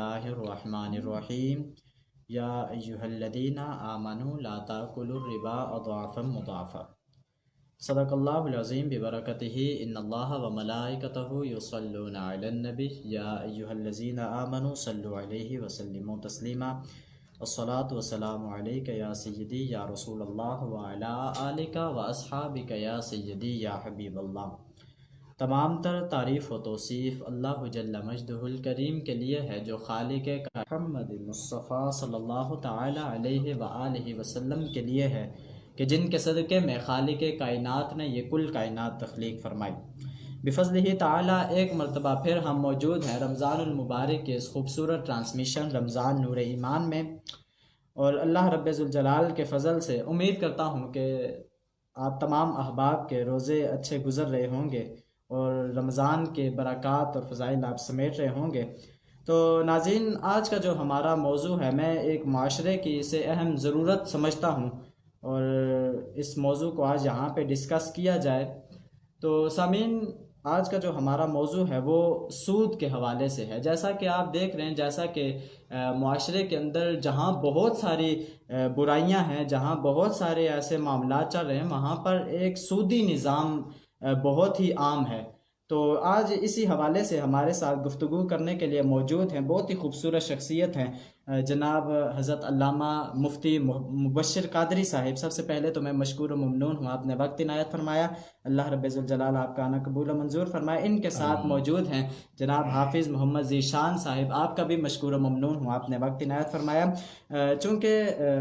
اللہ الرحمن الرحیم یا ایہا الذین آمنوا لا تاکلوا الربا اضعافا مضاعفا صدق اللہ العظیم ببرکتہ ان اللہ وملائکتہ یصلون علی النبی یا ایہا الذین آمنوا صلوا علیہ وسلموا تسلیما الصلاۃ والسلام علیک یا سیدی یا رسول اللہ وعلی آلک واصحابک یا سیدی یا حبیب اللہ۔ تمام تر تعریف و توصیف اللہ جل مجدہ الکریم کے لیے ہے جو خالق محمد مصطفیٰ صلی اللہ تعالی علیہ وآلہ وسلم کے لیے ہے کہ جن کے صدقے میں خالق کائنات نے یہ کل کائنات تخلیق فرمائی۔ بفضلہ تعالی ایک مرتبہ پھر ہم موجود ہیں رمضان المبارک کے اس خوبصورت ٹرانسمیشن رمضان نور ایمان میں، اور اللہ رب ذوالجلال کے فضل سے امید کرتا ہوں کہ آپ تمام احباب کے روزے اچھے گزر رہے ہوں گے اور رمضان کے برکات اور فضائل آپ سمیٹ رہے ہوں گے۔ تو ناظرین، آج کا جو ہمارا موضوع ہے، میں ایک معاشرے کی اسے اہم ضرورت سمجھتا ہوں اور اس موضوع کو آج یہاں پہ ڈسکس کیا جائے۔ تو سامعین، آج کا جو ہمارا موضوع ہے وہ سود کے حوالے سے ہے۔ جیسا کہ آپ دیکھ رہے ہیں، جیسا کہ معاشرے کے اندر جہاں بہت ساری برائیاں ہیں، جہاں بہت سارے ایسے معاملات چل رہے ہیں، وہاں پر ایک سودی نظام بہت ہی عام ہے۔ تو آج اسی حوالے سے ہمارے ساتھ گفتگو کرنے کے لیے موجود ہیں بہت ہی خوبصورت شخصیت ہیں جناب حضرت علامہ مفتی مبشر قادری صاحب۔ سب سے پہلے تو میں مشکور و ممنون ہوں، آپ نے وقت عنایت فرمایا، اللہ رب ذوالجلال آپ کا آنا قبول و منظور فرمائے۔ ان کے ساتھ موجود ہیں جناب حافظ محمد ذیشان صاحب، آپ کا بھی مشکور و ممنون ہوں، آپ نے وقت عنایت فرمایا۔ چونکہ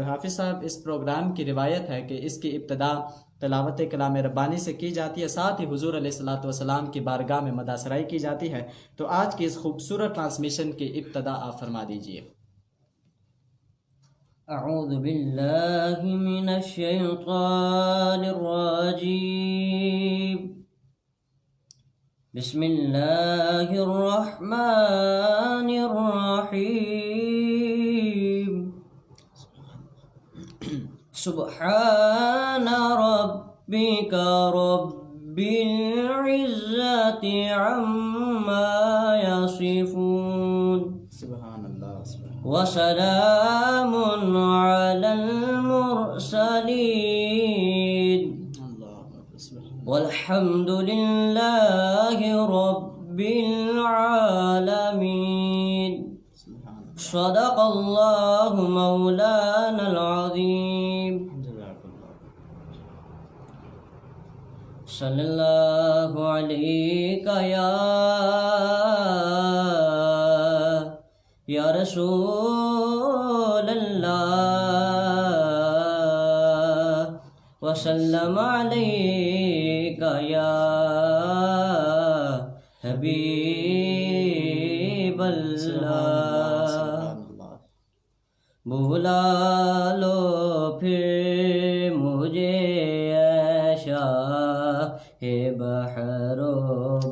حافظ صاحب، اس پروگرام کی روایت ہے کہ اس کی ابتدا تلاوت کلام ربانی سے کی جاتی ہے، ساتھ ہی حضور علیہ الصلوۃ والسلام کی بارگاہ میں مدح سرائی کی جاتی ہے۔ تو آج کی اس خوبصورت ٹرانسمیشن کی ابتدا آپ فرما دیجئے۔ اعوذ باللہ من الشیطان الرجیم، بسم اللہ الرحمن الرحیم، سبحان ربک رب العزت عما یصفون، سبحان اللہ، وسلام علی المرسلین، والحمد للہ رب العالمین، صدق اللہ مولانا العظیم، صلی اللہ علیک یا رسول اللہ، وسلم علیک یا حبیب اللہ، بلا لو پھر مجھے شاہ بحر و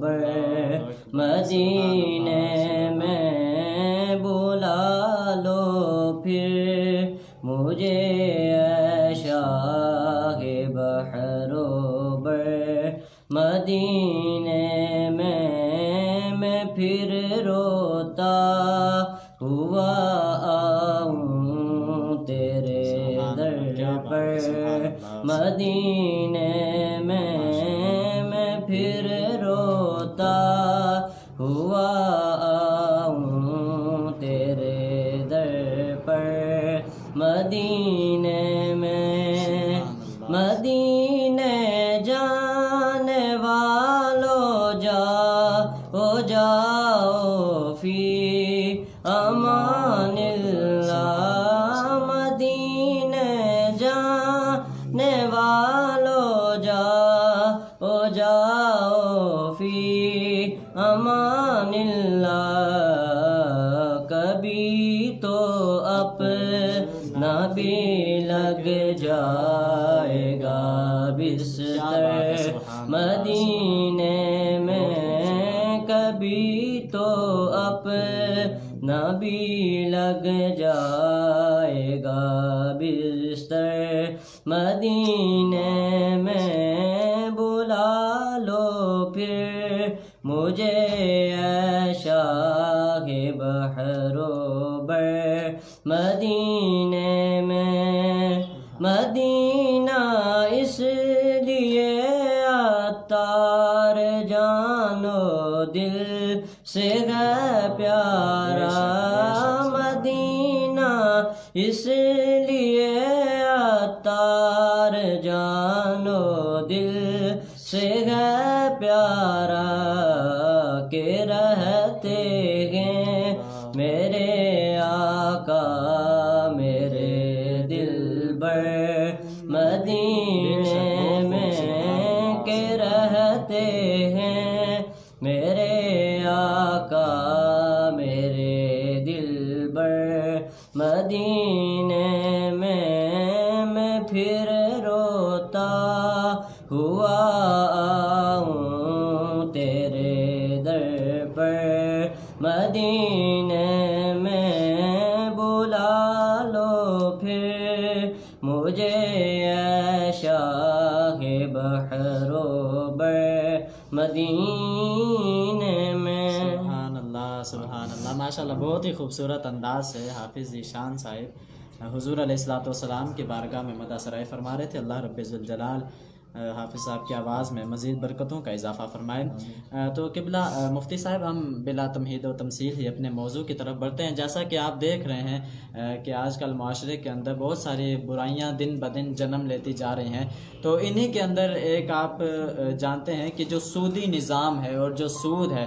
بر مدینے میں، بلا لو پھر مجھے شاہ بحر و بر مدینے میں پھر روتا ہوا آؤں تیرے در پر، مدینے میں پھر روتا ہوا آؤں تیرے در پر، مدینے میں، مدینے جانے والو جاؤ فی امان اللہ، مدینے جانے والو جاؤ فی امان اللہ، کبھی تو اپنا بھی لگ جائے گا بستر مدینے میں، کبھی تو اپنا بھی لگ جائے گا بستر مدینے میں، بلا لو پھر مجھے شاہ بحر و بر مدینے میں مدینہ اس لیے عطار جان و دل سے ہے پیارا مدینہ اس لیے عطار جان و دل سے ہے پیارا کہ رہتے ہیں میرے آقا میرے دل بر مدینے میں کہ رہتے ہیں میرے آقا میرے دل بر مدینے میں پھر روتا ہوا آؤں تیرے در پر مدینے میں بلا لو پھر مجھے اے شاہ بحر و بر مدینے میں۔ سبحان اللہ ماشاء اللہ، بہت ہی خوبصورت انداز سے حافظ ذیشان صاحب حضور علیہ الصلوۃ والسلام کی بارگاہ میں مدح سرائی فرما رہے تھے۔ اللہ رب ذوالجلال حافظ صاحب کی آواز میں مزید برکتوں کا اضافہ فرمائے۔ تو قبلہ مفتی صاحب، ہم بلا تمہید و تمثیل ہی اپنے موضوع کی طرف بڑھتے ہیں۔ جیسا کہ آپ دیکھ رہے ہیں کہ آج کل معاشرے کے اندر بہت ساری برائیاں دن بدن جنم لیتی جا رہی ہیں، تو انہی کے اندر ایک آپ جانتے ہیں کہ جو سودی نظام ہے اور جو سود ہے،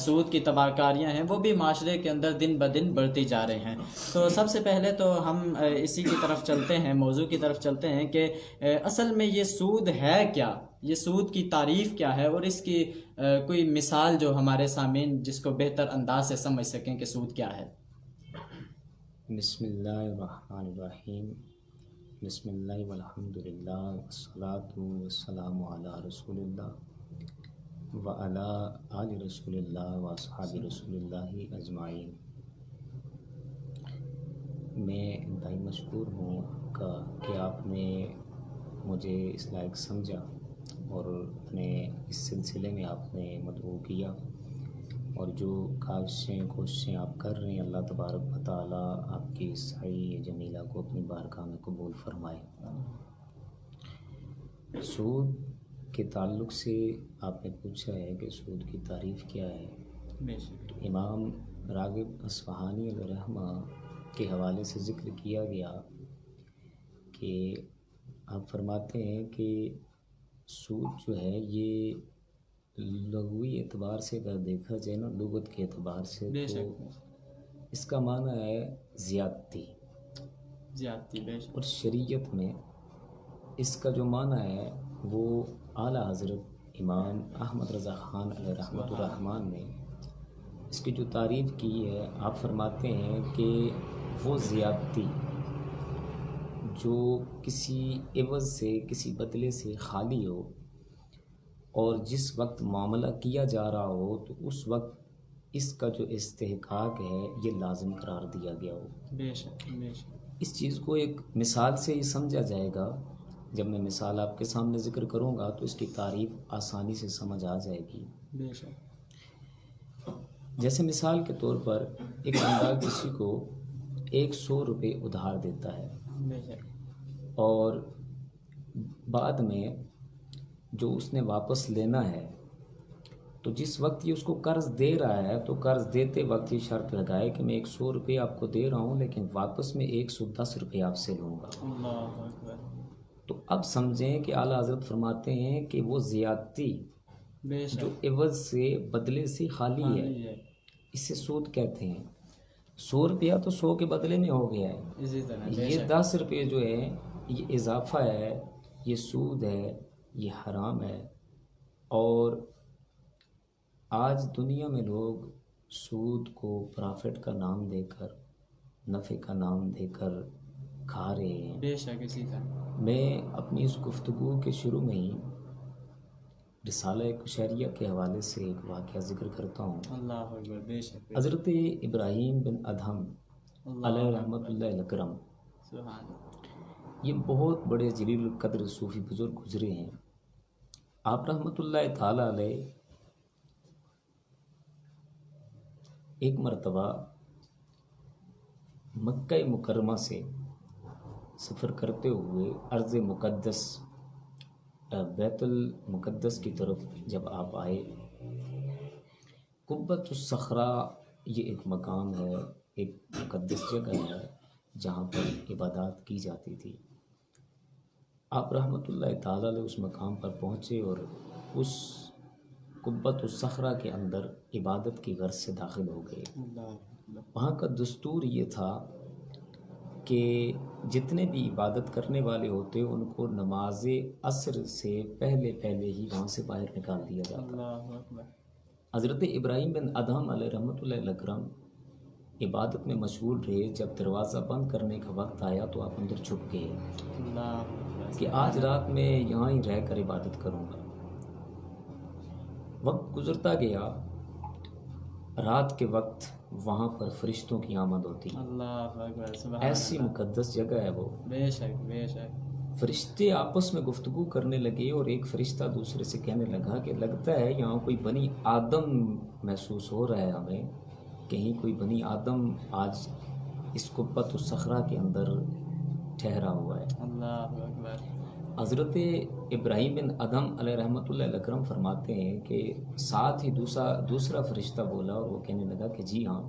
سود کی تباہ کاریاں ہیں، وہ بھی معاشرے کے اندر دن بدن بڑھتی جا رہے ہیں۔ تو سب سے پہلے تو ہم اسی کی طرف چلتے ہیں، موضوع کی طرف چلتے ہیں کہ اصل میں یہ سود ہے کیا، یہ سود کی تعریف کیا ہے، اور اس کی کوئی مثال جو ہمارے سامعین جس کو بہتر انداز سے سمجھ سکیں کہ سود کیا ہے۔ بسم اللہ الرحمن الرحیم، بسم اللہ والحمدللہ والصلاة والسلام علی رسول اللہ وعلی آل رسول اللہ واصحاب رسول اللہ اجمعین۔ میں انتہائی مشکور ہوں کہ آپ نے مجھے اس لائق سمجھا اور اپنے اس سلسلے میں آپ نے مدعو کیا، اور جو کوششیں آپ کر رہے ہیں، اللہ تبارک و تعالیٰ آپ کی سعی جمیلہ کو اپنی بارگاہ میں قبول فرمائے۔ سود کے تعلق سے آپ نے پوچھا ہے کہ سود کی تعریف کیا ہے۔ تو امام راغب اصفہانی علیہ رحمہ کے حوالے سے ذکر کیا گیا کہ آپ فرماتے ہیں کہ سود جو ہے یہ لغوی اعتبار سے اگر دیکھا جائے نا، لغت کے اعتبار سے، تو اس کا معنی ہے زیادتی، اور شریعت میں اس کا جو معنی ہے وہ اعلیٰ حضرت امام احمد رضا خان علیہ رحمۃ الرحمن نے اس کی جو تعریف کی ہے، آپ فرماتے ہیں کہ وہ زیادتی جو کسی عوض سے، کسی بدلے سے خالی ہو، اور جس وقت معاملہ کیا جا رہا ہو تو اس وقت اس کا جو استحقاق ہے یہ لازم قرار دیا گیا ہو۔ بے شک بے شک۔ اس چیز کو ایک مثال سے ہی سمجھا جائے گا۔ جب میں مثال آپ کے سامنے ذکر کروں گا تو اس کی تعریف آسانی سے سمجھ آ جائے گی۔ بے شک۔ جیسے مثال کے طور پر ایک بندہ کسی کو 100 روپے ادھار دیتا ہے، بے شک، اور بعد میں جو اس نے واپس لینا ہے، تو جس وقت یہ اس کو قرض دے رہا ہے تو قرض دیتے وقت یہ شرط لگائے کہ میں 100 روپے آپ کو دے رہا ہوں، لیکن واپس میں 110 روپے آپ سے لوں گا۔ اللہ اکبر۔ تو اب سمجھیں کہ اعلیٰ حضرت فرماتے ہیں کہ وہ زیادتی بے شک جو عوض سے، بدلے سے خالی ہے، اسے سود کہتے ہیں۔ 100 روپیہ تو 100 کے بدلے میں ہو گیا ہے، اسی طرح بے یہ شک۔ 10 روپے جو ہے یہ اضافہ ہے، یہ سود ہے، یہ حرام ہے۔ اور آج دنیا میں لوگ سود کو پرافٹ کا نام دے کر، نفع کا نام دے کر کھا رہے ہیں۔ بے شک اسی طرح۔ میں اپنی اس گفتگو کے شروع میں ہی رسالہ کشیریہ کے حوالے سے ایک واقعہ ذکر کرتا ہوں۔ اللہ اکبر، بے شک۔ حضرت ابراہیم بن ادہم علیہ رحمۃ اللہ اکرم، سبحان اللہ۔ یہ بہت بڑے جلیل القدر صوفی بزرگ گزرے ہیں۔ آپ رحمۃ اللہ تعالی علیہ ایک مرتبہ مکہ مکرمہ سے سفر کرتے ہوئے ارض مقدس بیت المقدس کی طرف جب آپ آئے، قبۃ الصخرہ یہ ایک مقام ہے، ایک مقدس جگہ ہے جہاں پر عبادات کی جاتی تھی۔ آپ رحمۃ اللہ تعالیٰ علیہ اس مقام پر پہنچے اور اس قبۃ الصخرہ کے اندر عبادت کی غرض سے داخل ہو گئے۔ وہاں کا دستور یہ تھا کہ جتنے بھی عبادت کرنے والے ہوتے ان کو نماز عصر سے پہلے ہی وہاں سے باہر نکال دیا جاتا۔ حضرت ابراہیم بن ادہم علیہ رحمۃ اللہ اکرم عبادت میں مشغول رہے۔ جب دروازہ بند کرنے کا وقت آیا تو آپ اندر چھپ گئے کہ آج رات میں یہاں ہی رہ کر عبادت کروں گا۔ وقت گزرتا گیا، رات کے وقت وہاں پر فرشتوں کی آمد ہوتی ہے۔ ایسی مقدس جگہ ہے وہ، بے شک فرشتے آپس میں گفتگو کرنے لگے اور ایک فرشتہ دوسرے سے کہنے لگا کہ لگتا ہے یہاں کوئی بنی آدم محسوس ہو رہا ہے ہمیں، کہیں کوئی بنی آدم آج اس قبۃ الصخرہ کے اندر ٹھہرا ہوا ہے۔ اللہ اکبر۔ حضرت ابراہیم بن ادہم علیہ رحمۃ اللہ اکرم فرماتے ہیں کہ ساتھ ہی دوسرا فرشتہ بولا اور وہ کہنے لگا کہ جی ہاں،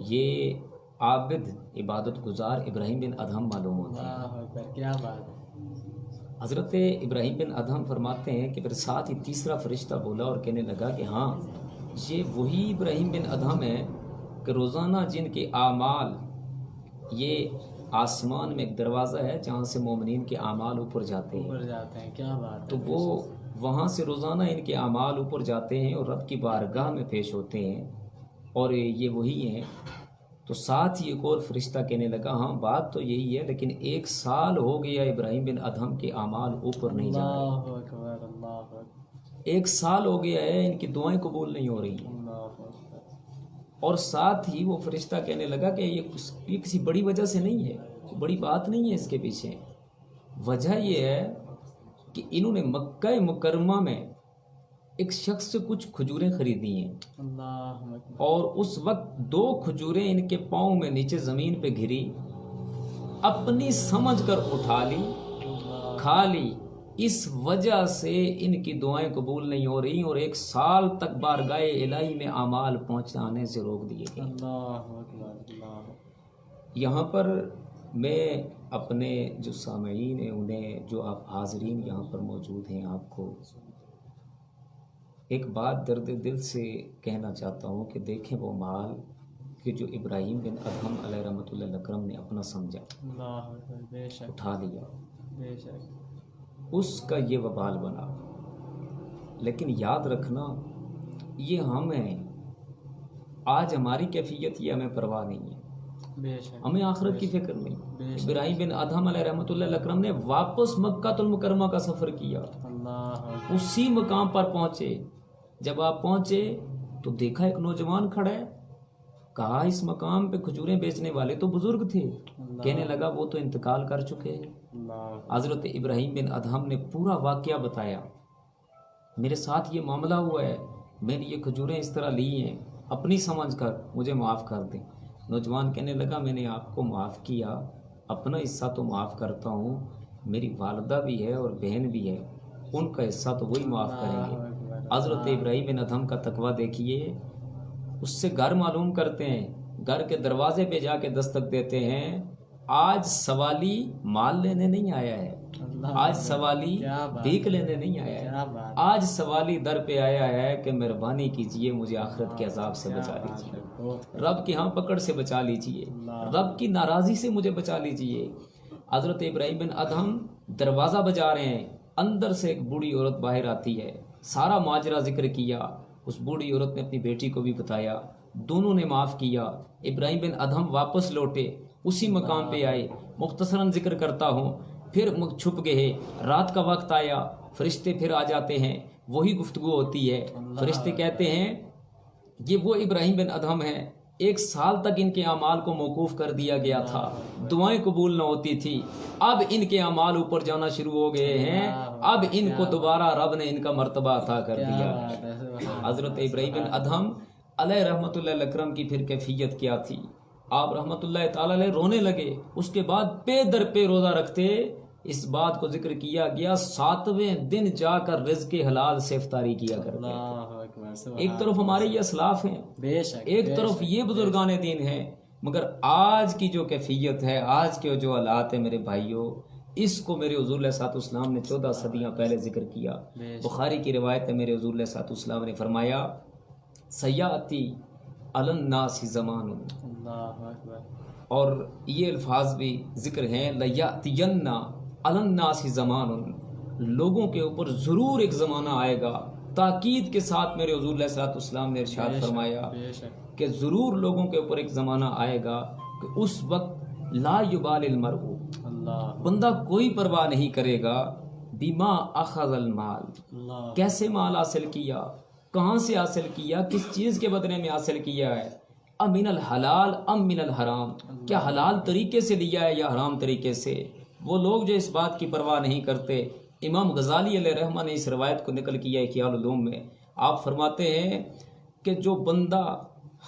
یہ عابد عبادت گزار ابراہیم بن ادہم معلوم ہوتے ہیں۔ اللہ اکبر، کیا بات ہے۔ حضرت ابراہیم بن ادہم فرماتے ہیں کہ پھر ساتھ ہی تیسرا فرشتہ بولا اور کہنے لگا کہ ہاں، یہ وہی ابراہیم بن ادہم ہے کہ روزانہ جن کے اعمال، یہ آسمان میں ایک دروازہ ہے جہاں سے مومنین کے اعمال اوپر جاتے ہیں، کیا بات ہے۔ تو وہ وہاں سے روزانہ ان کے اعمال اوپر جاتے ہیں اور رب کی بارگاہ میں پیش ہوتے ہیں، اور یہ وہی ہیں۔ تو ساتھ ہی ایک اور فرشتہ کہنے لگا ہاں بات تو یہی ہے، لیکن 1 سال ہو گیا ابراہیم بن ادہم کے اعمال اوپر نہیں جا رہے۔ اللہ اکبر، اللہ اکبر، 1 سال ہو گیا ہے، ان کی دعائیں قبول نہیں ہو رہی ہیں۔ اللہ اکبر۔ اور ساتھ ہی وہ فرشتہ کہنے لگا کہ یہ کسی بڑی وجہ سے نہیں ہے، کوئی بڑی بات نہیں ہے اس کے پیچھے۔ وجہ یہ ہے کہ انہوں نے مکہ مکرمہ میں ایک شخص سے کچھ کھجوریں خریدی ہیں، اللہ اکبر۔ اور اس وقت 2 کھجوریں ان کے پاؤں میں نیچے زمین پہ گری، اپنی سمجھ کر اٹھا لی، کھا لی۔ اس وجہ سے ان کی دعائیں قبول نہیں ہو رہی اور 1 سال تک بارگاہ الہی میں اعمال پہنچانے سے روک دیے گئے۔ اللہ اکبر، اللہ اکبر۔ یہاں پر میں اپنے جو سامعین ہیں انہیں، جو آپ حاضرین یہاں پر موجود ہیں، آپ کو ایک بات درد دل سے کہنا چاہتا ہوں کہ دیکھیں وہ مال کہ جو ابراہیم بن ادہم علیہ رحمۃ اللہ اکرم نے اپنا سمجھا، اللہ اکبر، بے شک، اٹھا لیا، بے شک۔ اس کا یہ وبال بنا۔ لیکن یاد رکھنا یہ ہم ہیں، آج ہماری کیفیت یہ ہمیں پرواہ نہیں ہے، بے شک، ہمیں آخرت کی فکر نہیں۔ بے شک۔ ابراہیم بن ادہم علیہ رحمۃ اللہ اکرم نے واپس مکہ المکرمہ کا سفر کیا، اللہ اکبر، اسی مقام پر پہنچے۔ جب آپ پہنچے تو دیکھا ایک نوجوان کھڑا ہے، کہا اس مقام پہ کھجوریں بیچنے والے تو بزرگ تھے، کہنے لگا وہ تو انتقال کر چکے ہیں۔ اللہ، حضرت ابراہیم بن ادہم نے پورا واقعہ بتایا، میرے ساتھ یہ معاملہ ہوا ہے، میں نے یہ کھجوریں اس طرح لی ہیں، اپنی سمجھ کر مجھے معاف کر دیں۔ نوجوان کہنے لگا میں نے آپ کو معاف کیا، اپنا حصہ تو معاف کرتا ہوں، میری والدہ بھی ہے اور بہن بھی ہے، ان کا حصہ تو وہی معاف کریں گے۔ حضرت ابراہیم بن ادہم کا تقویٰ دیکھیے، اس سے گھر معلوم کرتے ہیں، گھر کے دروازے پہ جا کے دستک دیتے ہیں۔ آج سوالی مال لینے نہیں آیا ہے، آج سوالی بھیک لینے نہیں آیا ہے، آج سوالی در پہ آیا ہے کہ مہربانی کیجئے مجھے آخرت کے عذاب سے بچا لیجئے، رب کی ہاں پکڑ سے بچا لیجئے، رب کی ناراضی سے مجھے بچا لیجئے۔ حضرت ابراہیم بن ادہم دروازہ بجا رہے ہیں، اندر سے ایک بوڑھی عورت باہر آتی ہے، سارا ماجرا ذکر کیا، اس بوڑھی عورت نے اپنی بیٹی کو بھی بتایا، دونوں نے معاف کیا۔ ابراہیم بن ادہم واپس لوٹے، اسی مقام پہ آئے، مختصراً ذکر کرتا ہوں، پھر چھپ گئے، رات کا وقت آیا، فرشتے پھر آ جاتے ہیں، وہی گفتگو ہوتی ہے، فرشتے کہتے ہیں یہ وہ ابراہیم بن ادہم ہیں، 1 سال تک ان کے اعمال کو موقوف کر دیا گیا تھا، دعائیں قبول نہ ہوتی تھی، اب ان کے اعمال اوپر جانا شروع ہو گئے ہیں، اب ان کو دوبارہ رب نے ان کا مرتبہ عطا کر دیا۔ حضرت ابراہیم بن ادہم علیہ رحمۃ اللہ اکرم کی پھر کیفیت کیا تھی؟ آپ رحمۃ اللہ تعالی علیہ رونے لگے. اس کے بعد پے در پہ روزہ رکھتے. اس بات کو ذکر کیا گیا 7ویں دن جا کر رزق حلال سے افطاری کیا کرتے. ایک طرف ہمارے یہ اسلاف ہیں, ایک طرف یہ بزرگان دین ہیں, مگر آج کی جو کیفیت ہے, آج کے جو حالات ہیں میرے بھائیوں, اس کو میرے حضور علیہ الصلوۃ والسلام نے 14 صدیاں پہلے ذکر کیا. بخاری کی روایت ہے, میرے حضور علیہ الصلوۃ والسلام نے فرمایا سیاتی علی الناس زمان, اور یہ الفاظ بھی ذکر ہیں لیاتین علی الناس زمان, لوگوں کے اوپر ضرور ایک زمانہ آئے گا. تاکید کے ساتھ میرے حضور علیہ الصلوۃ والسلام نے ارشاد فرمایا کہ ضرور لوگوں کے اوپر ایک زمانہ آئے گا کہ اس وقت لا یبال المرء, بندہ کوئی پرواہ نہیں کرے گا, بما اخذ المال, کیسے مال حاصل کیا, کہاں سے حاصل کیا, کس چیز کے بدلے میں حاصل کیا ہے, امن الحلال ام من الحرام, کیا حلال طریقے سے لیا ہے یا حرام طریقے سے. وہ لوگ جو اس بات کی پرواہ نہیں کرتے. امام غزالی علیہ رحمہ نے اس روایت کو نقل کیا ہے احیاء العلوم میں. آپ فرماتے ہیں کہ جو بندہ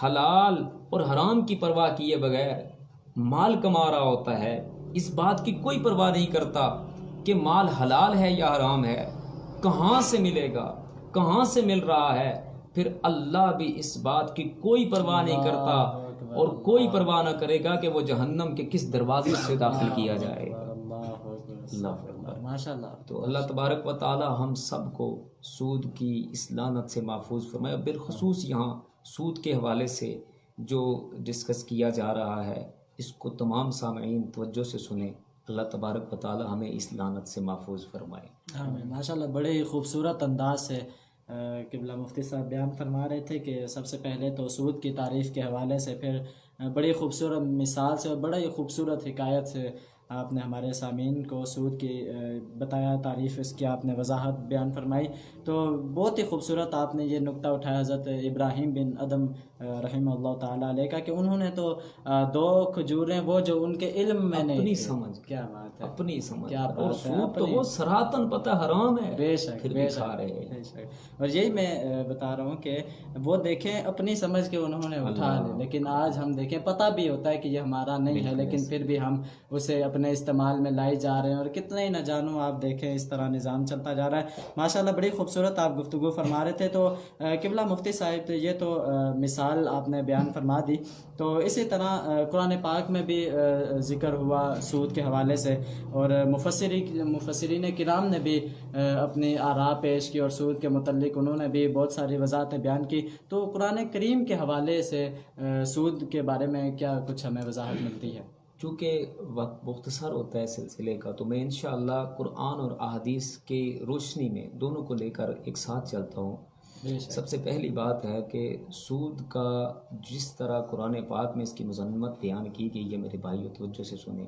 حلال اور حرام کی پرواہ کیے بغیر مال کما رہا ہوتا ہے, اس بات کی کوئی پرواہ نہیں کرتا کہ مال حلال ہے یا حرام ہے, کہاں سے ملے گا, کہاں سے مل رہا ہے, پھر اللہ بھی اس بات کی کوئی پرواہ نہیں کرتا اور کوئی پرواہ نہ کرے گا کہ وہ جہنم کے کس دروازے سے داخل کیا جائے. ماشاءاللہ. تو اللہ تبارک و تعالی ہم سب کو سود کی اس لعنت سے محفوظ فرمائے. بالخصوص یہاں سود کے حوالے سے جو ڈسکس کیا جا رہا ہے, اس کو تمام سامعین توجہ سے سنیں. اللہ تبارک و تعالی ہمیں اس لعنت سے محفوظ فرمائے. ماشاءاللہ بڑے ہی خوبصورت انداز سے قبلہ مفتی صاحب بیان فرما رہے تھے کہ سب سے پہلے تو سود کی تعریف کے حوالے سے, پھر بڑی خوبصورت مثال سے اور بڑا ہی خوبصورت حکایت سے آپ نے ہمارے سامعین کو سود کی بتایا, تعریف اس کی آپ نے وضاحت بیان فرمائی. تو بہت ہی خوبصورت آپ نے یہ نقطہ اٹھایا حضرت ابراہیم بن ادم رحمہ اللہ تعالیٰ علیہ کا, کہ انہوں نے تو 2 کھجوریں وہ جو ان کے علم میں نہیں, اپنی سمجھ, کیا بات ہے, اپنی سمجھ, کیا اور سود تو وہ سراتن پتہ حرام ہے, بے شک, پھر بھی کھا رہے ہیں. اور یہی میں بتا رہا ہوں کہ وہ دیکھیں اپنی سمجھ کے انہوں نے اٹھا لی, لیکن آج ہم دیکھیں پتہ بھی ہوتا ہے کہ یہ ہمارا نہیں ہے, لیکن پھر بھی ہم اسے اپنے استعمال میں لائی جا رہے ہیں, اور کتنے ہی نہ جانو آپ دیکھیں اس طرح نظام چلتا جا رہا ہے. ماشاءاللہ بڑی خوبصورت آپ گفتگو فرما رہے تھے. تو قبلہ مفتی صاحب یہ تو مثال آپ نے بیان فرما دی. تو اسی طرح قرآن پاک میں بھی ذکر ہوا سود کے حوالے سے, اور مفسرین کرام نے بھی اپنی آراء پیش کی, اور سود کے متعلق انہوں نے بھی بہت ساری وضاحتیں بیان کی. تو قرآن کریم کے حوالے سے سود کے بارے میں کیا کچھ ہمیں وضاحت ملتی ہے؟ چونکہ وقت مختصر ہوتا ہے سلسلے کا, تو میں انشاءاللہ قرآن اور احادیث کی روشنی میں دونوں کو لے کر ایک ساتھ چلتا ہوں. سب سے پہلی بات ہے کہ سود کا جس طرح قرآن پاک میں اس کی مذمت بیان کی گئی ہے, میرے بھائیوں توجہ سے سنیں.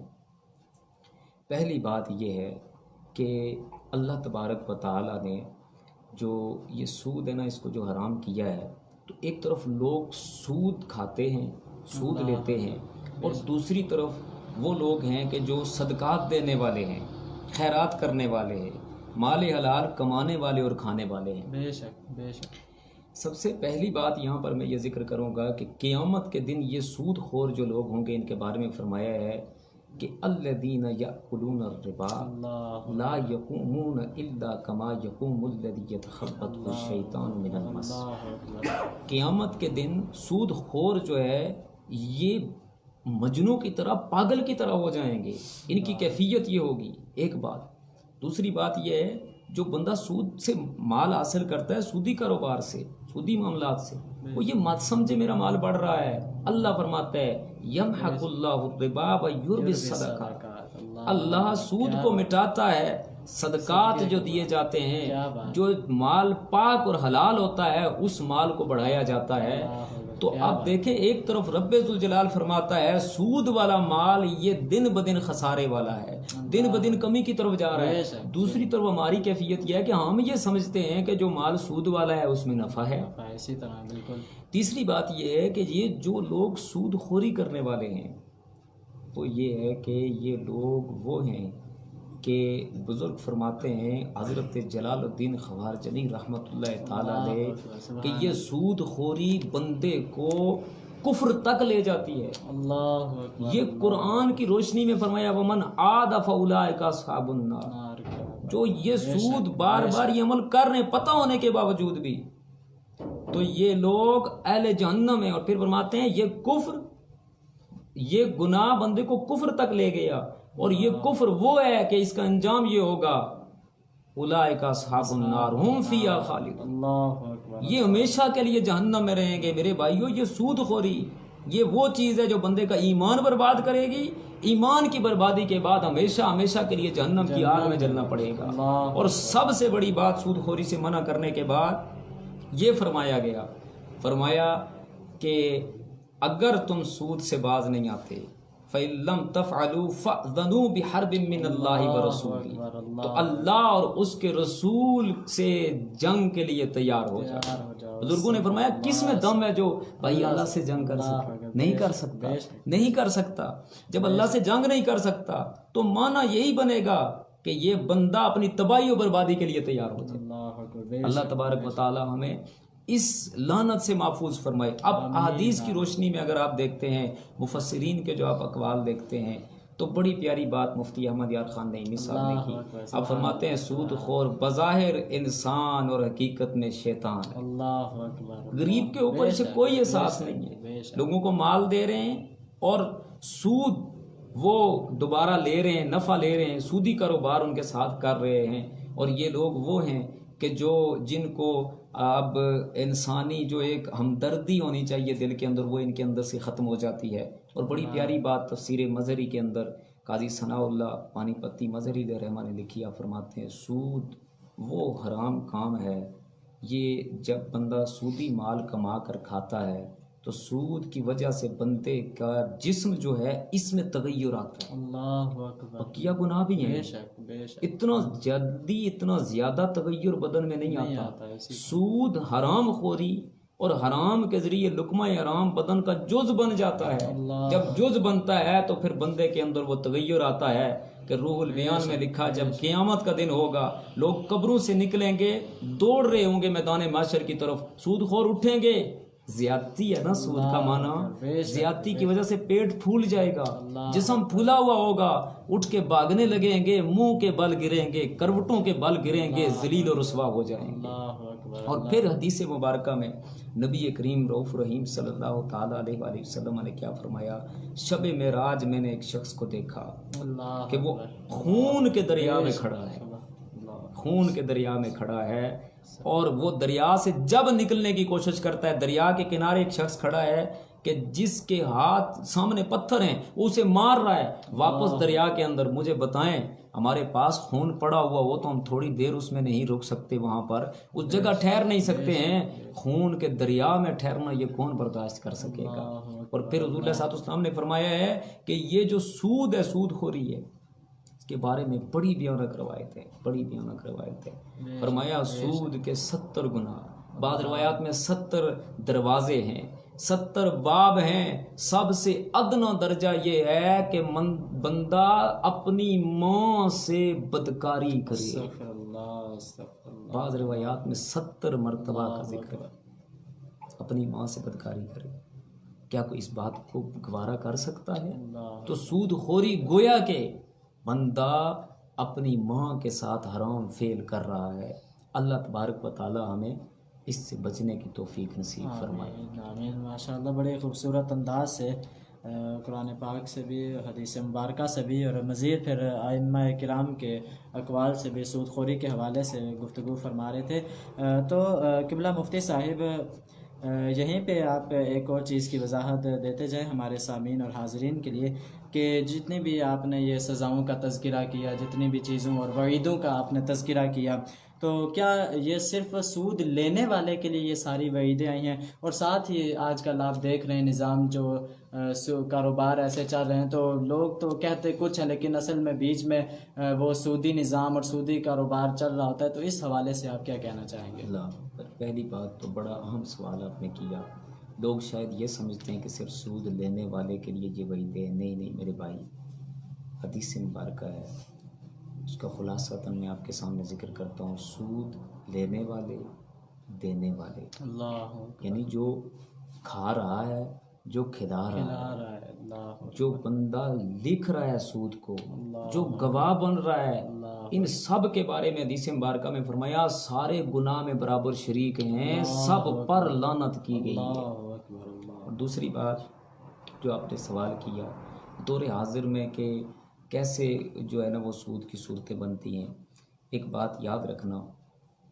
پہلی بات یہ ہے کہ اللہ تبارک و تعالی نے جو یہ سود ہے نا, اس کو جو حرام کیا ہے, تو ایک طرف لوگ سود کھاتے ہیں, سود لیتے ہیں, اور دوسری طرف وہ لوگ ہیں کہ جو صدقات دینے والے ہیں, خیرات کرنے والے ہیں, مال حلال کمانے والے اور کھانے والے ہیں. بے شک, بے شک. سب سے پہلی بات یہاں پر میں یہ ذکر کروں گا کہ قیامت کے دن یہ سود خور جو لوگ ہوں گے, ان کے بارے میں فرمایا ہے کہ الذین یأکلون الربا لا یقومون الا کما یقوم الذی یتخبطہ الشیطان من المس. قیامت کے دن سود خور جو ہے یہ مجنوں کی طرح, پاگل کی طرح ہو جائیں گے. ان کی کیفیت یہ ہوگی, ایک بات. دوسری بات یہ ہے جو بندہ سود سے مال حاصل کرتا ہے, سودی کاروبار سے, سودی معاملات سے, وہ یہ مت سمجھے میرا مال بڑھ رہا ہے. اللہ فرماتا ہے یمحق اللہ الربا ویربی الصدقات, اللہ سود کو مٹاتا ہے, صدقات جو دیے جاتے ہیں, جو مال پاک اور حلال ہوتا ہے اس مال کو بڑھایا جاتا ہے. تو آپ دیکھیں ایک طرف رب ذوالجلال فرماتا ہے سود والا مال یہ دن بدن خسارے والا ہے, دن بدن کمی کی طرف جا رہا ہے. دوسری طرف ہماری کیفیت یہ ہے کہ ہم یہ سمجھتے ہیں کہ جو مال سود والا ہے اس میں نفع ہے. اسی طرح بالکل. تیسری بات یہ ہے کہ یہ جو لوگ سود خوری کرنے والے ہیں, وہ یہ ہے کہ یہ لوگ وہ ہیں کہ بزرگ فرماتے ہیں حضرت جلال الدین خوارزمی رحمۃ اللہ تعالی علیہ کہ یہ سود خوری بندے کو کفر تک لے جاتی ہے. اللہ اکبر. یہ قرآن کی روشنی میں فرمایا ومن عاد فاولئک اصحاب النار. جو یہ سود بار بار یہ عمل کر رہے ہیں پتہ ہونے کے باوجود بھی، تو یہ لوگ اہل جہنم ہیں. اور پھر فرماتے ہیں یہ کفر، یہ گناہ بندے کو کفر تک لے گیا، اور یہ کفر وہ ہے کہ اس کا انجام یہ ہوگا اولئک اصحاب النار هم فیہا خالدون. اللہ اکبر. یہ ہمیشہ کے لیے جہنم میں رہیں گے. میرے بھائیو، یہ سود خوری یہ وہ چیز ہے جو بندے کا ایمان برباد کرے گی. ایمان کی بربادی کے بعد ہمیشہ ہمیشہ کے لیے جہنم کی آگ میں جلنا پڑے گا. اور سب سے بڑی بات سود خوری سے منع کرنے کے بعد یہ فرمایا گیا، فرمایا کہ اگر تم سود سے باز نہیں آتے فَإِن لَّمْ تَفْعَلُوا فَأْذَنُوا بِحَرْبٍ مِّنَ اللَّهِ وَرَسُولِهِ. تو اللہ اور اس کے رسول سے جنگ کے لیے تیار ہو جاؤ. بزرگوں نے فرمایا کس میں دم ہے جو بھائی اللہ سے جنگ کر سکتا؟ نہیں کر سکتا، نہیں کر سکتا. جب اللہ سے جنگ نہیں کر سکتا تو معنی یہی بنے گا کہ یہ بندہ اپنی تباہی و بربادی کے لیے تیار ہو جائے. اللہ تبارک و تعالی ہمیں اس لعنت سے محفوظ فرمائے. اب احادیث کی روشنی میں اگر آپ دیکھتے ہیں، مفسرین کے جو آپ اقوال دیکھتے ہیں، تو بڑی پیاری بات مفتی احمد یار خان نعیمی صاحب نے کی. آپ فرماتے ہیں سود خور بظاہر انسان اور حقیقت میں شیطان ہے. اللہ اکبر. غریب کے اوپر سے کوئی احساس نہیں ہے. لوگوں کو مال دے رہے ہیں اور سود وہ دوبارہ لے رہے ہیں، نفع لے رہے ہیں، سودی کاروبار ان کے ساتھ کر رہے ہیں. اور یہ لوگ وہ ہیں کہ جن کو اب انسانی جو ایک ہمدردی ہونی چاہیے دل کے اندر، وہ ان کے اندر سے ختم ہو جاتی ہے. اور بڑی پیاری بات تفسیر مظہری کے اندر قاضی ثناء اللہ پانی پتی مظہری علیہ رحمہ نے لکھی. آپ فرماتے ہیں سود وہ حرام کام ہے، یہ جب بندہ سودی مال کما کر کھاتا ہے تو سود کی وجہ سے بندے کا جسم جو ہے اس میں تغیر آتا ہے. اللہ اکبر. بقیہ گناہ بھی ہیں، بے شک بے شک. اتنا جلدی اتنا زیادہ تغیر بدن میں نہیں آتا. سود حرام خوری اور حرام کے ذریعے لقمہ حرام بدن کا جز بن جاتا ہے. جب جز بنتا ہے تو پھر بندے کے اندر وہ تغیر آتا ہے کہ روح البیان میں لکھا جب قیامت کا دن ہوگا لوگ قبروں سے نکلیں گے، دوڑ رہے ہوں گے میدان محشر کی طرف. سود خور اٹھیں گے. زیادتی ہے نا سود کا معنی، زیادتی کی وجہ سے پیٹ پھول جائے گا، جسم پھولا ہوا ہوگا، اٹھ کے بھاگنے لگیں گے، منہ کے بل گریں گے، کروٹوں کے بل گریں گے، ذلیل و رسوا ہو جائیں گے. اور پھر حدیث مبارکہ میں نبی کریم رؤوف رحیم صلی اللہ تعالیٰ علیہ وآلہ وسلم نے کیا فرمایا؟ شب معراج میں نے ایک شخص کو دیکھا کہ وہ خون کے دریا میں کھڑا ہے، خون کے دریا میں کھڑا ہے، اور وہ دریا سے جب نکلنے کی کوشش کرتا ہے، دریا کے کنارے ایک شخص کھڑا ہے کہ جس کے ہاتھ سامنے پتھر ہیں وہ اسے مار رہا ہے واپس دریا کے اندر. مجھے بتائیں ہمارے پاس خون پڑا ہوا وہ تو ہم تھوڑی دیر اس میں نہیں رک سکتے، وہاں پر اس جگہ ٹھہر نہیں سکتے ہیں، خون کے دریا میں ٹھہرنا یہ کون برداشت کر سکے گا؟ اور پھر حضور علیہ السلام نے فرمایا ہے کہ یہ جو سود ہے، سود خوری ہے، کے بارے میں بڑی بھیانک روایت ہے، بڑی بھیانک روایت ہے. فرمایا سود کے 70 گناہ، بعض روایات میں 70 دروازے ہیں، 70 باب ہیں. سب سے ادنا درجہ یہ ہے کہ بندہ اپنی ماں سے بدکاری کرے. بعض روایات میں 70 مرتبہ کا ذکر ہے اپنی ماں سے بدکاری کرے. کیا کوئی اس بات کو گوارا کر سکتا ہے؟ تو سود خوری گویا کہ بندہ اپنی ماں کے ساتھ حرام فعل کر رہا ہے. اللہ تبارک و تعالی ہمیں اس سے بچنے کی توفیق نصیب فرمائے. آمین. ماشاءاللہ بڑے خوبصورت انداز سے قرآن پاک سے بھی، حدیث مبارکہ سے بھی، اور مزید پھر ائمہ کرام کے اقوال سے بھی سود خوری کے حوالے سے گفتگو فرما رہے تھے. تو قبلہ مفتی صاحب یہیں پہ آپ ایک اور چیز کی وضاحت دیتے جائیں ہمارے سامعین اور حاضرین کے لیے کہ جتنی بھی آپ نے یہ سزاؤں کا تذکرہ کیا، جتنی بھی چیزوں اور وعیدوں کا آپ نے تذکرہ کیا، تو کیا یہ صرف سود لینے والے کے لیے یہ ساری وعیدیں آئی ہیں؟ اور ساتھ ہی آج کل آپ دیکھ رہے ہیں نظام جو کاروبار ایسے چل رہے ہیں، تو لوگ تو کہتے کچھ ہیں لیکن اصل میں بیچ میں وہ سودی نظام اور سودی کاروبار چل رہا ہوتا ہے. تو اس حوالے سے آپ کیا کہنا چاہیں گے؟ پہلی بات تو بڑا اہم سوال آپ نے کیا. لوگ شاید یہ سمجھتے ہیں کہ صرف سود لینے والے کے لیے یہ وعیدیں ہیں. نہیں میرے بھائی، حدیث مبارکہ ہے، اس کا خلاصہ میں آپ کے سامنے ذکر کرتا ہوں. سود لینے والے، دینے والے، اللہ، یعنی جو کھا رہا ہے جو کھلا رہا ہے، جو بندہ لکھ رہا ہے سود کو، جو گواہ بن رہا ہے، ان سب کے بارے میں حدیث مبارکہ میں فرمایا سارے گناہ میں برابر شریک ہیں، سب پر لعنت کی گئی ہے۔ اور دوسری بات جو آپ نے سوال کیا دور حاضر میں کہ کیسے جو ہے نا وہ سود کی صورتیں بنتی ہیں، ایک بات یاد رکھنا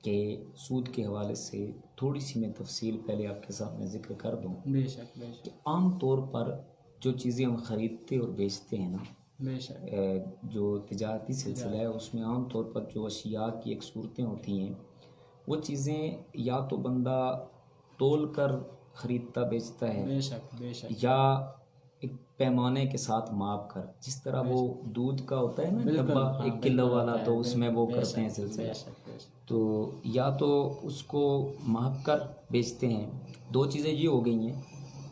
کہ سود کے حوالے سے تھوڑی سی میں تفصیل پہلے آپ کے سامنے ذکر کر دوں۔ بے شک بے شک کہ عام طور پر جو چیزیں ہم خریدتے اور بیچتے ہیں نا، بے شک جو تجارتی سلسلہ ہے اس میں عام طور پر جو اشیاء کی ایک صورتیں ہوتی ہیں، وہ چیزیں یا تو بندہ تول کر خریدتا بیچتا ہے، بے شک بے شک یا ایک پیمانے کے ساتھ ماپ کر، جس طرح وہ دودھ کا ہوتا ہے نا ڈبہ 1 کلو والا، تو اس میں وہ کرتے ہیں سلسلہ، تو یا تو اس کو ماپ کر بیچتے ہیں۔ دو چیزیں یہ ہو گئی ہیں۔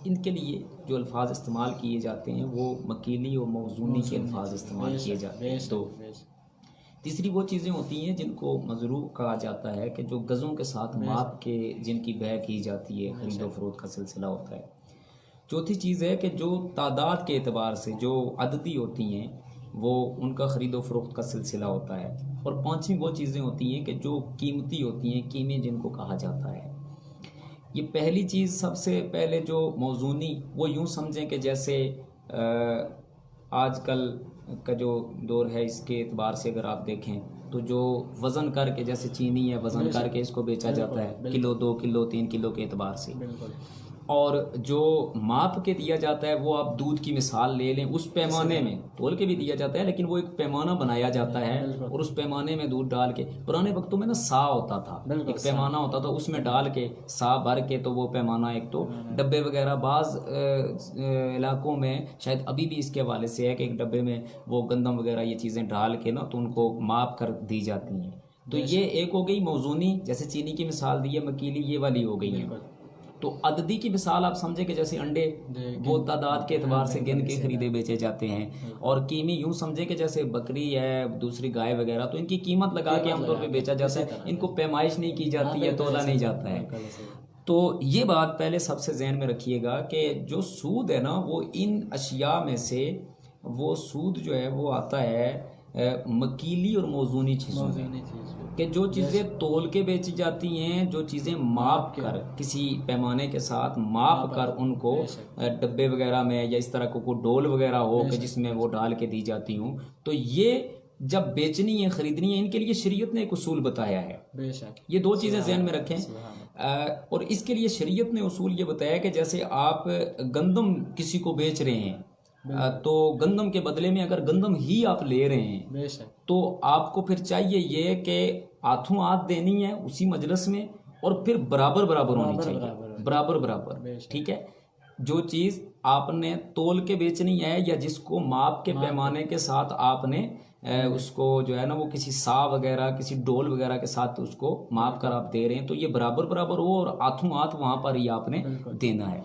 ان کے لیے جو الفاظ استعمال کیے جاتے ہیں وہ مکیلی اور موزونی کے الفاظ استعمال کیے جاتے ہیں۔ تو تیسری وہ چیزیں ہوتی ہیں جن کو مضروب کہا جاتا ہے کہ جو گزوں کے ساتھ ماپ کے جن کی بیع کی جاتی ہے، خرید و فروخت کا سلسلہ ہوتا ہے۔ چوتھی چیز ہے کہ جو تعداد کے اعتبار سے جو عددی ہوتی ہیں وہ ان کا خرید و فروخت کا سلسلہ ہوتا ہے۔ اور پانچویں وہ چیزیں ہوتی ہیں کہ جو قیمتی ہوتی ہیں، قیمیں جن کو کہا جاتا ہے۔ یہ پہلی چیز سب سے پہلے جو موزونی، وہ یوں سمجھیں کہ جیسے آج کل کا جو دور ہے اس کے اعتبار سے اگر آپ دیکھیں تو جو وزن کر کے، جیسے چینی ہے وزن کر کے اس کو بیچا جاتا ہے، کلو 2 کلو 3 کلو کے اعتبار سے، اور جو ماپ کے دیا جاتا ہے وہ آپ دودھ کی مثال لے لیں، اس پیمانے میں تول کے بھی دیا جاتا ہے لیکن وہ ایک پیمانہ بنایا جاتا ہے اور اس پیمانے میں دودھ ڈال کے، پرانے وقتوں میں نا سا ہوتا تھا، ایک پیمانہ ہوتا تھا، اس میں ڈال کے سا بھر کے تو وہ پیمانہ ایک تو ڈبے وغیرہ، بعض علاقوں میں شاید ابھی بھی اس کے حوالے سے ہے کہ ایک ڈبے میں وہ گندم وغیرہ یہ چیزیں ڈال کے نا تو ان کو ماپ کر دی جاتی ہیں۔ تو یہ ایک ہو گئی موزونی، جیسے چینی کی مثال دی ہے، مکیلی یہ والی ہو گئی ہے۔ تو عددی کی مثال آپ سمجھیں کہ جیسے انڈے وہ تعداد کے اعتبار سے گن کے خریدے بیچے جاتے ہیں، اور قیمی یوں سمجھیں کہ جیسے بکری ہے، دوسری گائے وغیرہ، تو ان کی قیمت لگا کے عام طور پہ بیچا جاتا ہے، ان کو پیمائش نہیں کی جاتی ہے، تولا نہیں جاتا ہے۔ تو یہ بات پہلے سب سے ذہن میں رکھیے گا کہ جو سود ہے نا وہ ان اشیاء میں سے وہ سود جو ہے وہ آتا ہے مکیلی اور موزونی چیزوں میں، کہ جو چیزیں تول کے بیچی جاتی ہیں، جو چیزیں ماپ کر کسی پیمانے کے ساتھ ماپ کر ان کو ڈبے وغیرہ میں یا اس طرح کو کوئی ڈول وغیرہ ہو کہ جس میں وہ ڈال کے دی جاتی ہوں، تو یہ جب بیچنی ہے خریدنی ہے، ان کے لیے شریعت نے ایک اصول بتایا ہے۔ یہ دو چیزیں ذہن میں رکھیں، اور اس کے لیے شریعت نے اصول یہ بتایا کہ جیسے آپ گندم کسی کو بیچ رہے ہیں تو گندم کے بدلے میں اگر گندم ہی آپ لے رہے ہیں تو آپ کو پھر چاہیے یہ کہ ہاتھوں ہاتھ دینی ہے اسی مجلس میں، اور پھر برابر برابر ہونی چاہیے، برابر برابر، ٹھیک ہے۔ جو چیز آپ نے تول کے بیچنی ہے یا جس کو ماپ کے پیمانے کے ساتھ آپ نے اس کو جو ہے نا وہ کسی سا وغیرہ کسی ڈول وغیرہ کے ساتھ اس کو ماپ کر آپ دے رہے ہیں، تو یہ برابر برابر ہو اور ہاتھوں ہاتھ وہاں پر ہی آپ نے دینا ہے۔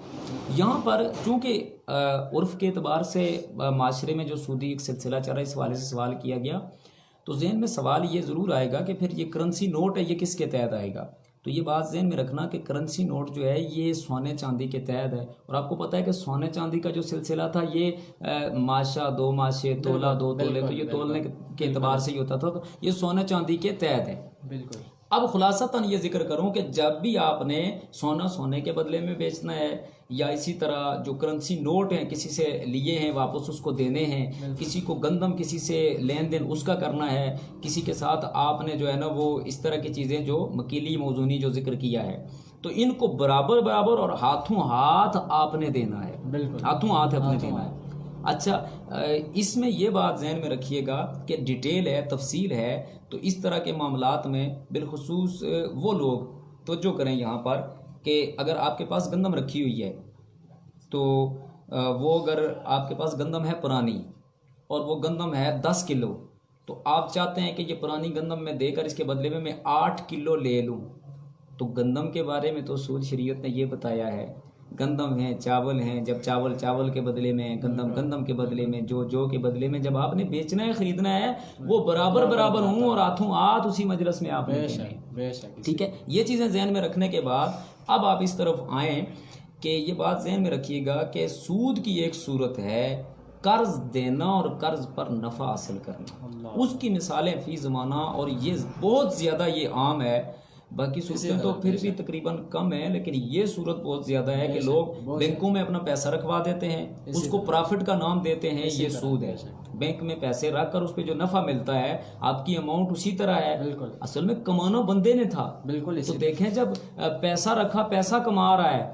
یہاں پر چونکہ عرف کے اعتبار سے معاشرے میں جو سودی ایک سلسلہ چل رہا ہے، اس حوالے سے سوال کیا گیا، تو ذہن میں سوال یہ ضرور آئے گا کہ پھر یہ کرنسی نوٹ ہے یہ کس کے تحت آئے گا؟ تو یہ بات ذہن میں رکھنا کہ کرنسی نوٹ جو ہے یہ سونے چاندی کے تحت ہے، اور آپ کو پتہ ہے کہ سونے چاندی کا جو سلسلہ تھا یہ ماشا 2 ماشے، تولا 2 تولے، تو یہ تولنے کے اعتبار سے ہی ہوتا تھا، تو یہ سونے چاندی کے تحت ہے۔ بالکل۔ اب خلاصتاً یہ ذکر کروں کہ جب بھی آپ نے سونا سونے کے بدلے میں بیچنا ہے، یا اسی طرح جو کرنسی نوٹ ہیں کسی سے لیے ہیں واپس اس کو دینے ہیں، کسی کو گندم کسی سے لین دین اس کا کرنا ہے، کسی کے ساتھ آپ نے جو ہے نا وہ اس طرح کی چیزیں جو مکیلی موزونی جو ذکر کیا ہے، تو ان کو برابر برابر اور ہاتھوں ہاتھ آپ نے دینا ہے، ہاتھوں ہاتھ اپنے دینا ہے۔ اچھا، اس میں یہ بات ذہن میں رکھیے گا کہ ڈیٹیل ہے، تفصیل ہے، تو اس طرح کے معاملات میں بالخصوص وہ لوگ توجہ کریں یہاں پر کہ اگر آپ کے پاس گندم رکھی ہوئی ہے تو وہ اگر آپ کے پاس گندم ہے پرانی اور وہ گندم ہے 10 کلو، تو آپ چاہتے ہیں کہ یہ پرانی گندم میں دے کر اس کے بدلے میں 8 کلو لے لوں، تو گندم کے بارے میں تو اصول شریعت نے یہ بتایا ہے، گندم ہیں، چاول ہیں، جب چاول کے بدلے میں، گندم کے بدلے میں، جو کے بدلے میں جب آپ نے بیچنا ہے خریدنا ہے وہ برابر برابر ہوں اور ہاتھوں ہاتھ اسی مجلس میں آپ نے دینے ہیں، ٹھیک ہے۔ یہ چیزیں ذہن میں رکھنے کے بعد اب آپ اس طرف آئیں کہ یہ بات ذہن میں رکھیے گا کہ سود کی ایک صورت ہے قرض دینا اور قرض پر نفع حاصل کرنا، اس کی مثالیں فی زمانہ اور یہ بہت زیادہ یہ عام ہے، باقی صورتیں تو پھر بھی تقریباً کم ہیں، لیکن یہ صورت بہت زیادہ ہے کہ لوگ بینکوں میں اپنا پیسہ رکھوا دیتے ہیں، اس کو پرافٹ کا نام دیتے ہیں، یہ سود ہے۔ بینک میں پیسے رکھ کر اس پہ جو نفع ملتا ہے آپ کی اماؤنٹ اسی طرح ہے، اصل میں کمانا بندے نے تھا۔ بالکل تو دیکھیں جب پیسہ رکھا، پیسہ کما رہا ہے،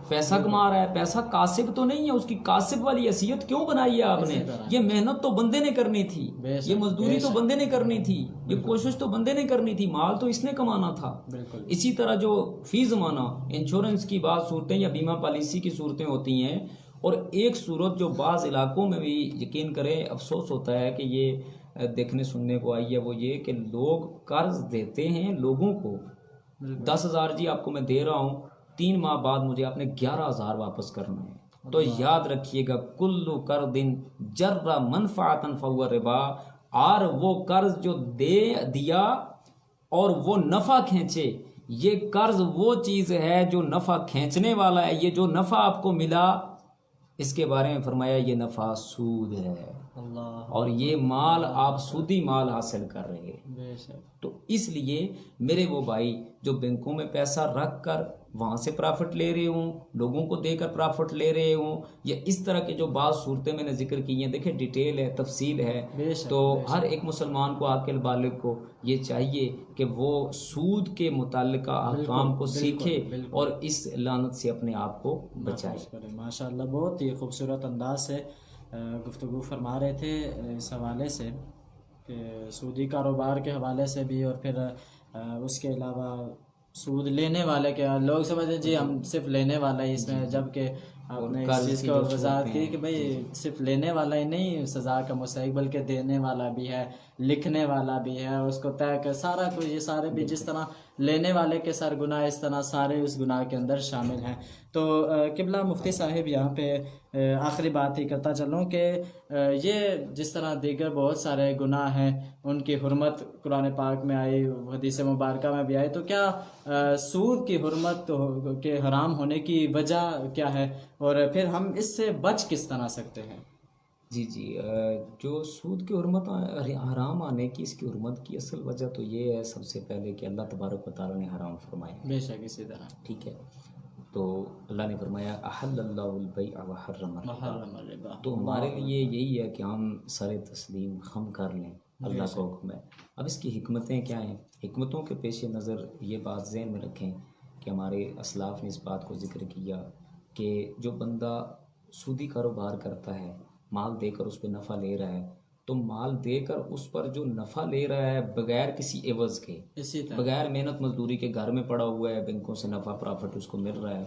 پیسہ کما رہا ہے، پیسہ کاسب تو نہیں ہے، اس کی کاسب والی حیثیت کیوں بنائی ہے آپ نے؟ یہ محنت تو بندے نے کرنی تھی، یہ مزدوری تو بندے نے کرنی تھی، یہ کوشش تو بندے نے کرنی تھی، مال تو اس نے کمانا تھا۔ اسی طرح جو فی زمانہ انشورنس کی بعض صورتیں یا بیمہ پالیسی کی صورتیں ہوتی ہیں، اور ایک صورت جو بعض علاقوں میں بھی یقین کریں افسوس ہوتا ہے کہ یہ دیکھنے سننے کو آئی ہے، وہ یہ کہ لوگ قرض دیتے ہیں لوگوں کو، 10,000 جی آپ کو میں دے رہا ہوں، 3 ماہ بعد مجھے آپ نے 11,000 واپس کرنا ہے۔ تو یاد رکھیے گا کلو قرض جر منفعتا فہو ربا، اور وہ قرض جو دیا اور وہ نفع کھینچے، یہ قرض وہ چیز ہے جو نفع کھینچنے والا ہے، یہ جو نفع آپ کو ملا اس کے بارے میں فرمایا یہ نفع سود ہے، اور یہ مال آپ سودی مال حاصل کر رہے ہیں۔ تو اس لیے میرے وہ بھائی جو بینکوں میں پیسہ رکھ کر وہاں سے پرافٹ لے رہے ہوں، لوگوں کو دے کر پرافٹ لے رہے ہوں، یا اس طرح کے جو بعض صورتیں میں نے ذکر کی ہیں، دیکھیں ڈیٹیل ہے، تفصیل ہے، تو ہر ایک مسلمان کو، عاقل بالغ کو یہ چاہیے کہ وہ سود کے متعلقہ احکام کو سیکھے اور اس لعنت سے اپنے آپ کو بچائے۔ ماشاء اللہ، بہت ہی خوبصورت انداز سے گفتگو فرما رہے تھے اس حوالے سے کہ سودی کاروبار کے حوالے سے بھی، اور پھر اس کے علاوہ سود لینے والے کے لوگ سمجھتے ہیں جی ہم صرف لینے والا ہی اس میں، جبکہ آپ نے اس چیز کو وضاحت کی کہ بھئی صرف لینے والا ہی نہیں سزا کا مستحق، بلکہ دینے والا بھی ہے، لکھنے والا بھی ہے، اس کو طے کر سارا کچھ، یہ سارے بھی جس طرح لینے والے کے سر گناہ اس طرح سارے اس گناہ کے اندر شامل ہیں۔ تو قبلہ مفتی صاحب یہاں پہ آخری بات ہی کرتا چلوں کہ یہ جس طرح دیگر بہت سارے گناہ ہیں ان کی حرمت قرآن پاک میں آئی، حدیث مبارکہ میں بھی آئی، تو کیا سود کی حرمت کے حرام ہونے کی وجہ کیا ہے، اور پھر ہم اس سے بچ کس طرح سکتے ہیں؟ جی جو سود کی حرمت حرام آنے کی، اس کی حرمت کی اصل وجہ تو یہ ہے سب سے پہلے کہ اللہ تبارک و تعالیٰ نے حرام فرمایا، بے شک اسی طرح، ٹھیک ہے، تو اللہ نے فرمایا احل اللہ البیع وحرم الربا، تو ہمارے لیے یہی ہے کہ ہم سر تسلیم خم کر لیں، اللہ کا حکم ہے۔ اب اس کی حکمتیں کیا ہیں؟ حکمتوں کے پیش نظر یہ بات ذہن میں رکھیں کہ ہمارے اسلاف نے اس بات کو ذکر کیا کہ جو بندہ سودی کاروبار کرتا ہے، مال دے کر اس پہ نفع لے رہا ہے، تو مال دے کر اس پر جو نفع لے رہا ہے بغیر کسی عوض کے، بغیر محنت مزدوری کے، گھر میں پڑا ہوا ہے، بینکوں سے نفع پرافٹ اس کو مل رہا ہے،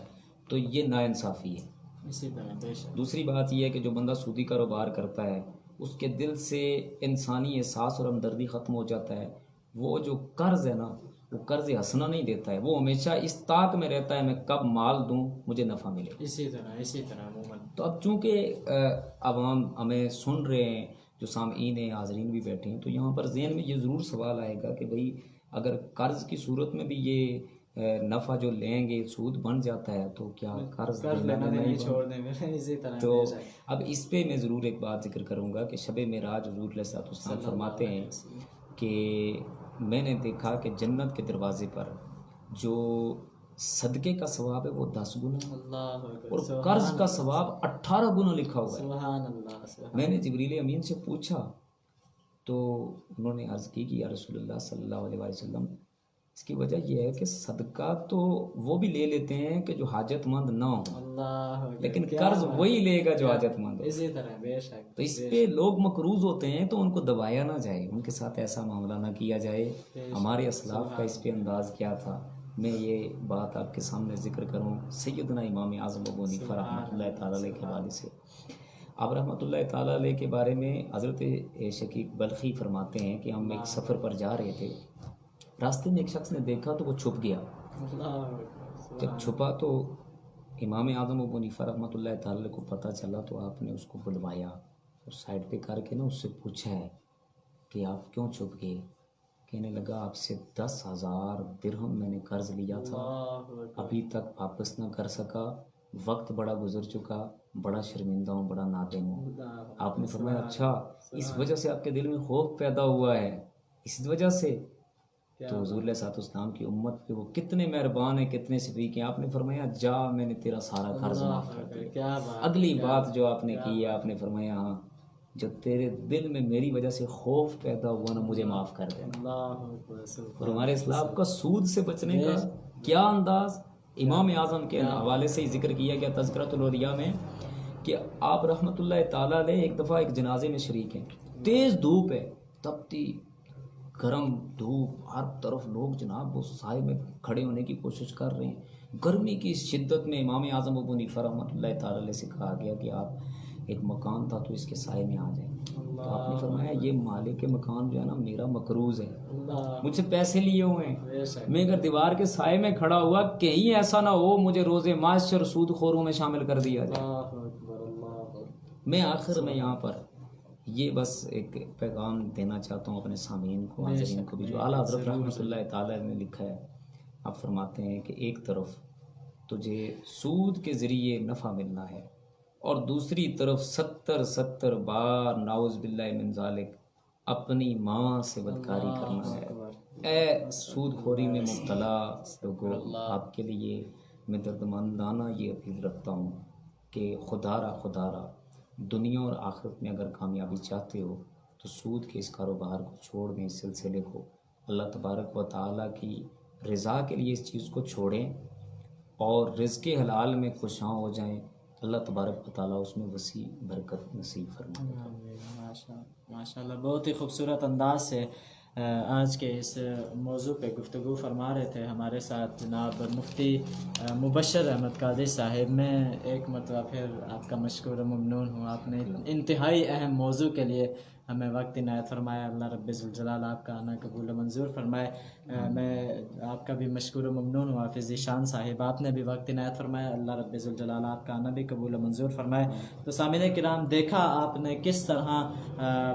تو یہ ناانصافی ہے۔ اسی طرح دوسری بات یہ ہے کہ جو بندہ سودی کاروبار کرتا ہے اس کے دل سے انسانی احساس اور ہمدردی ختم ہو جاتا ہے، وہ جو قرض ہے نا وہ قرض حسنہ نہیں دیتا ہے، وہ ہمیشہ اس طاق میں رہتا ہے میں کب مال دوں مجھے نفع ملے۔ اسی طرح عموماً تو اب چونکہ عوام ہمیں سن رہے ہیں، جو سامعین ہیں، حاضرین بھی بیٹھے ہیں، تو یہاں پر ذہن میں یہ ضرور سوال آئے گا کہ بھئی اگر قرض کی صورت میں بھی یہ نفع جو لیں گے سود بن جاتا ہے تو کیا قرض لینا نہیں چھوڑ دیں گے؟ اسی طرح تو اب اس پہ میں ضرور ایک بات ذکر کروں گا کہ شب معراج حضور علیہ الصلوۃ والسلام فرماتے ہیں کہ میں نے دیکھا کہ جنت کے دروازے پر جو صدقے کا ثواب ہے وہ 10 گنا اور قرض کا ثواب 18 گنا لکھا ہوا ہے۔ سبحان اللہ۔ میں نے جبریل امین سے پوچھا تو انہوں نے عرض کی کہ یا رسول اللہ صلی اللہ علیہ وسلم، اس کی وجہ یہ ہے کہ صدقہ تو وہ بھی لے لیتے ہیں کہ جو حاجت مند نہ ہو، لیکن قرض وہی لے گا جو حاجت مند ہو۔ اسی طرح بے شک، تو اس پہ لوگ مقروض ہوتے ہیں تو ان کو دبایا نہ جائے، ان کے ساتھ ایسا معاملہ نہ کیا جائے۔ ہمارے اسلاف کا اس پہ انداز کیا تھا، میں یہ بات آپ کے سامنے ذکر کروں سیدنا امام اعظم ابو حنیفہ رحمۃ اللہ تعالیٰ علیہ کے حوالے سے۔ آپ رحمۃ اللہ تعالیٰ علیہ کے بارے میں حضرت شقیق بلخی فرماتے ہیں کہ ہم ایک سفر پر جا رہے تھے، راستے میں ایک شخص نے دیکھا تو وہ چھپ گیا، جب چھپا تو امام اعظم ابو حنیفہ رحمۃ اللہ تعالیٰ کو پتہ چلا تو آپ نے اس کو بلوایا اور سائڈ پہ کر کے نا اس سے پوچھا ہے کہ آپ کیوں چھپ گئے، کہنے لگا آپ سے 10,000 درہم میں نے قرض لیا تھا، ابھی تک واپس نہ کر سکا، وقت بڑا گزر چکا، بڑا شرمندہ ہوں، بڑا نادم ہوں۔ آپ نے فرمایا اچھا اس وجہ سے آپ کے دل میں خوف پیدا ہوا ہے، اس وجہ سے؟ تو حضور علیہ السلام کی امت پہ وہ کتنے مہربان ہیں، کتنے شفیق ہیں۔ آپ نے فرمایا جا، میں نے تیرا سارا قرض معاف کر دیا۔ اگلی بات جو آپ نے کی ہے، آپ نے فرمایا ہاں جو تیرے دل میں میری وجہ سے خوف پیدا ہوا نا، مجھے معاف کر دینا۔ اور ہمارے اسلام کا سود سے بچنے کا کیا انداز! امام اعظم کے حوالے سے ہی ذکر کیا گیا تذکرۃ الاولیاء میں کہ آپ رحمۃ اللہ تعالیٰ علیہ ایک دفعہ ایک جنازے میں شریک ہیں، تیز دھوپ ہے، تپتی گرم دھوپ، ہر طرف لوگ جناب وہ سائے میں کھڑے ہونے کی کوشش کر رہے ہیں۔ گرمی کی شدت میں امام اعظم ابو حنیفہ رحمۃ اللہ تعالیٰ علیہ سے کہا گیا کہ آپ ایک مکان تھا تو اس کے سائے میں آ جائیں۔ تو آپ نے فرمایا یہ مالک کے مکان جو ہے نا میرا مقروض ہے، مجھ سے پیسے لیے ہوئے ہیں، میں اگر دیوار کے سائے میں کھڑا ہوا کہیں ایسا نہ ہو مجھے روز معاشر سود خوروں میں شامل کر دیا جائے۔ میں آخر میں یہاں پر یہ بس ایک پیغام دینا چاہتا ہوں اپنے سامعین کو، حاضرین کو بھی، جو اعلیٰ حضرت رحمۃ اللہ تعالیٰ نے لکھا ہے۔ آپ فرماتے ہیں کہ ایک طرف تجھے سود کے ذریعے نفع ملنا ہے اور دوسری طرف 70 بار نعوذ باللہ من ذالک اپنی ماں سے بدکاری کرنا ہے۔ اے سود خوری میں مبتلا لوگوں، آپ کے لیے میں دردمندانہ یہ اپیل رکھتا ہوں کہ خدا را دنیا اور آخرت میں اگر کامیابی چاہتے ہو تو سود کے اس کاروبار کو چھوڑ دیں، اس سلسلے کو۔ اللہ تبارک و تعالیٰ کی رضا کے لیے اس چیز کو چھوڑیں اور رزق حلال میں خوشاں ہو جائیں۔ اللہ تبارک و تعالیٰ اس میں وسیع برکت نصیب فرمائے۔ ماشاء اللہ، بہت ہی خوبصورت انداز سے آج کے اس موضوع پہ گفتگو فرما رہے تھے ہمارے ساتھ جناب مفتی مبشر احمد قادری صاحب۔ میں ایک مرتبہ پھر آپ کا مشکور و ممنون ہوں، آپ نے انتہائی اہم موضوع کے لیے ہمیں وقت عنایت فرمایا۔ اللہ رب ذوالجلال آپ کا آنا قبول و منظور فرمائے۔ میں آپ کا بھی مشکور و ممنون ہوں حافظ ذیشان صاحب، آپ نے بھی وقت عنایت فرمایا۔ اللہ رب ذوالجلال آپ کا آنا بھی قبول و منظور فرمائے۔ تو سامعین کرام، دیکھا آپ نے کس طرح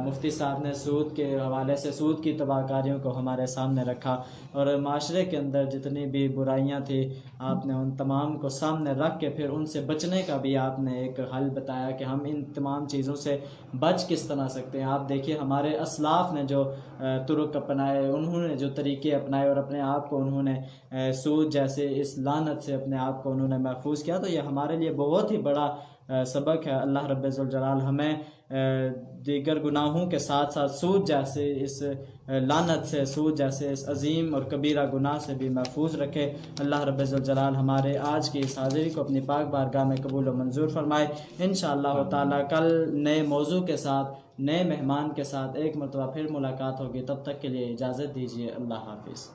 مفتی صاحب نے سود کے حوالے سے سود کی تباہ کاریوں کو ہمارے سامنے رکھا، اور معاشرے کے اندر جتنی بھی برائیاں تھیں آپ نے ان تمام کو سامنے رکھ کے پھر ان سے بچنے کا بھی آپ نے ایک حل بتایا کہ ہم ان تمام چیزوں سے بچ کس طرح سکتے ہیں۔ آپ دیکھیے ہمارے اسلاف نے جو طرق اپنائے، انہوں نے جو طریقے اپنائے اور اپنے آپ کو انہوں نے سود جیسے اس لعنت سے اپنے آپ کو انہوں نے محفوظ کیا، تو یہ ہمارے لیے بہت ہی بڑا سبق ہے۔ اللہ رب ذوالجلال ہمیں دیگر گناہوں کے ساتھ ساتھ سود جیسے اس لعنت سے، سود جیسے اس عظیم اور کبیرہ گناہ سے بھی محفوظ رکھے۔ اللہ رب ذوالجلال ہمارے آج کی اس حاضری کو اپنی پاک بارگاہ میں قبول و منظور فرمائے۔ انشاءاللہ تعالی کل نئے موضوع کے ساتھ، نئے مہمان کے ساتھ ایک مرتبہ پھر ملاقات ہوگی، تب تک کے لیے اجازت دیجیے۔ اللہ حافظ۔